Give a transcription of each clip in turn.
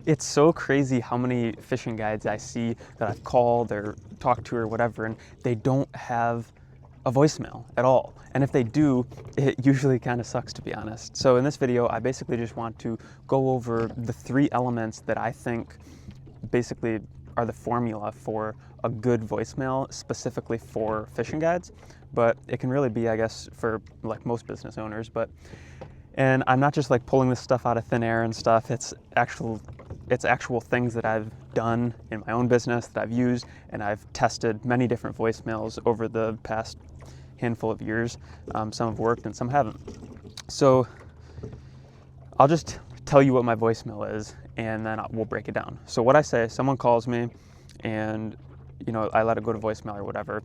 It's so crazy how many fishing guides I see that I've called or talked to or whatever, and they don't have a voicemail at all. And if they do, it usually kind of sucks, to be honest. So in this video, I basically just want to go over the 3 elements that I think basically are the formula for a good voicemail, specifically for fishing guides. But it can really be, I guess, for like most business owners. And I'm not just like pulling this stuff out of thin air and stuff. It's actual things that I've done in my own business that I've used, and I've tested many different voicemails over the past handful of years. Some have worked and some haven't. So I'll just tell you what my voicemail is, and then we'll break it down. So what I say, someone calls me and I let it go to voicemail or whatever.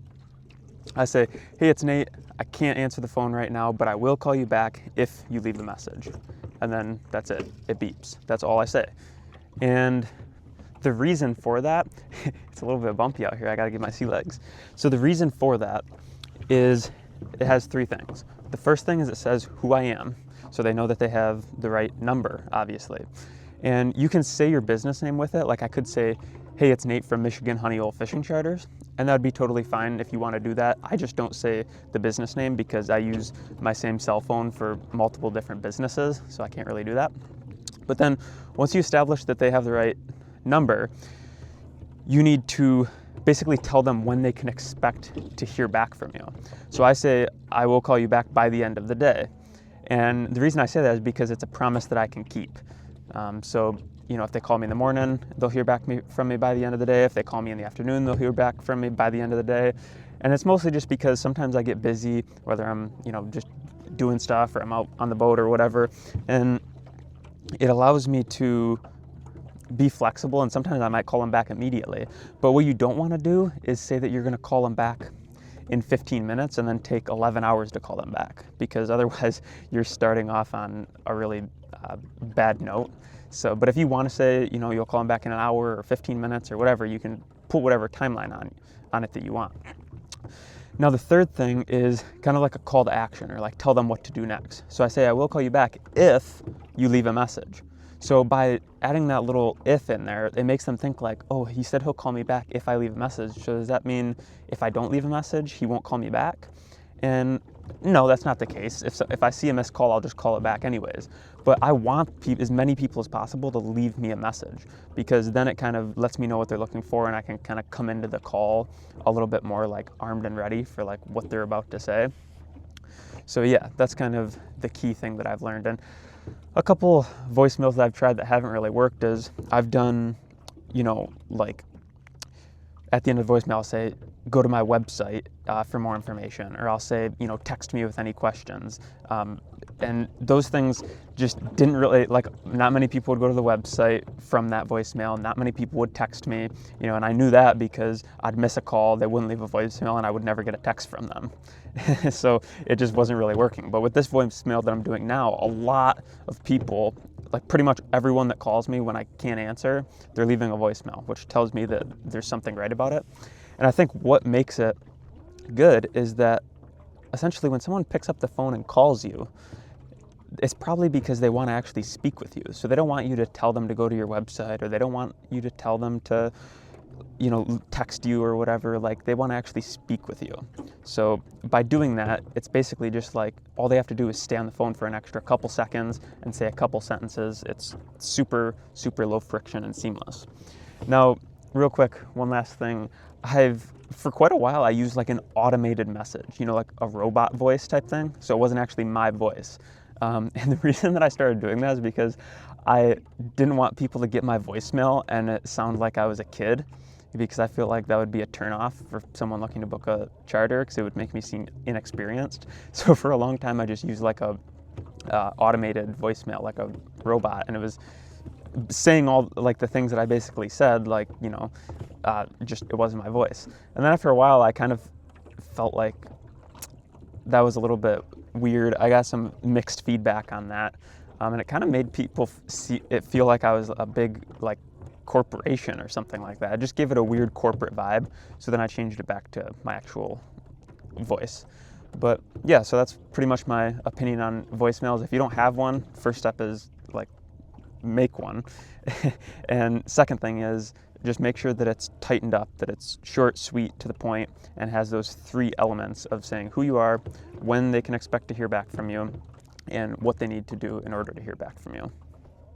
I say, hey, it's Nate. I can't answer the phone right now, but I will call you back if you leave a message. And then that's it. It beeps. That's all I say. And the reason for that, it's a little bit bumpy out here. I got to get my sea legs. So the reason for that is it has 3 things. The first thing is it says who I am. So they know that they have the right number, obviously. And you can say your business name with it. Like I could say, hey, it's Nate from Michigan Honey Hole Fishing Charters. And that would be totally fine if you want to do that. I just don't say the business name because I use my same cell phone for multiple different businesses, so I can't really do that. But then once you establish that they have the right number, you need to basically tell them when they can expect to hear back from you. So I say, I will call you back by the end of the day. And the reason I say that is because it's a promise that I can keep. So if they call me in the morning, they'll hear back from me by the end of the day. If they call me in the afternoon, they'll hear back from me by the end of the day. And it's mostly just because sometimes I get busy, whether I'm, just doing stuff or I'm out on the boat or whatever. And it allows me to be flexible, and sometimes I might call them back immediately. But what you don't want to do is say that you're going to call them back in 15 minutes and then take 11 hours to call them back, because otherwise you're starting off on a really bad note. So, but if you want to say, you'll call them back in an hour or 15 minutes or whatever, you can put whatever timeline on it that you want. Now, the third thing is kind of like a call to action, or like tell them what to do next. So I say, I will call you back if you leave a message. So by adding that little if in there, it makes them think like, oh, he said he'll call me back if I leave a message. So does that mean if I don't leave a message, he won't call me back? And no, that's not the case. If I see a missed call, I'll just call it back anyways. But I want as many people as possible to leave me a message, because then it kind of lets me know what they're looking for, and I can kind of come into the call a little bit more like armed and ready for like what they're about to say. So yeah, that's kind of the key thing that I've learned. And a couple voicemails that I've tried that haven't really worked is I've done, like at the end of the voicemail, I'll say, go to my website for more information, or I'll say, text me with any questions. And those things just didn't really, not many people would go to the website from that voicemail. Not many people would text me, and I knew that because I'd miss a call, they wouldn't leave a voicemail, and I would never get a text from them. So it just wasn't really working. But with this voicemail that I'm doing now, a lot of people, like pretty much everyone that calls me when I can't answer, they're leaving a voicemail, which tells me that there's something right about it. And I think what makes it good is that essentially when someone picks up the phone and calls you, it's probably because they want to actually speak with you. So they don't want you to tell them to go to your website, or they don't want you to tell them to, text you or whatever. Like, they want to actually speak with you. So by doing that, it's basically just like all they have to do is stay on the phone for an extra couple seconds and say a couple sentences. It's super, super low friction and seamless. Now, real quick, one last thing. For quite a while, I used like an automated message, like a robot voice type thing. So it wasn't actually my voice. And the reason that I started doing that is because I didn't want people to get my voicemail and it sounded like I was a kid, because I feel like that would be a turnoff for someone looking to book a charter, because it would make me seem inexperienced. So for a long time, I just used like a automated voicemail, like a robot, and it was saying all like the things that I basically said, like, just it wasn't my voice. And then after a while, I kind of felt like that was a little bit weird. I got some mixed feedback on that, and it kind of made people feel like I was a big like corporation or something like that. I just gave it a weird corporate vibe. So then I changed it back to my actual voice. But yeah, so that's pretty much my opinion on voicemails. If you don't have one, first step is like make one. And second thing is just make sure that it's tightened up, that it's short, sweet, to the point, and has those 3 elements of saying who you are, when they can expect to hear back from you, and what they need to do in order to hear back from you.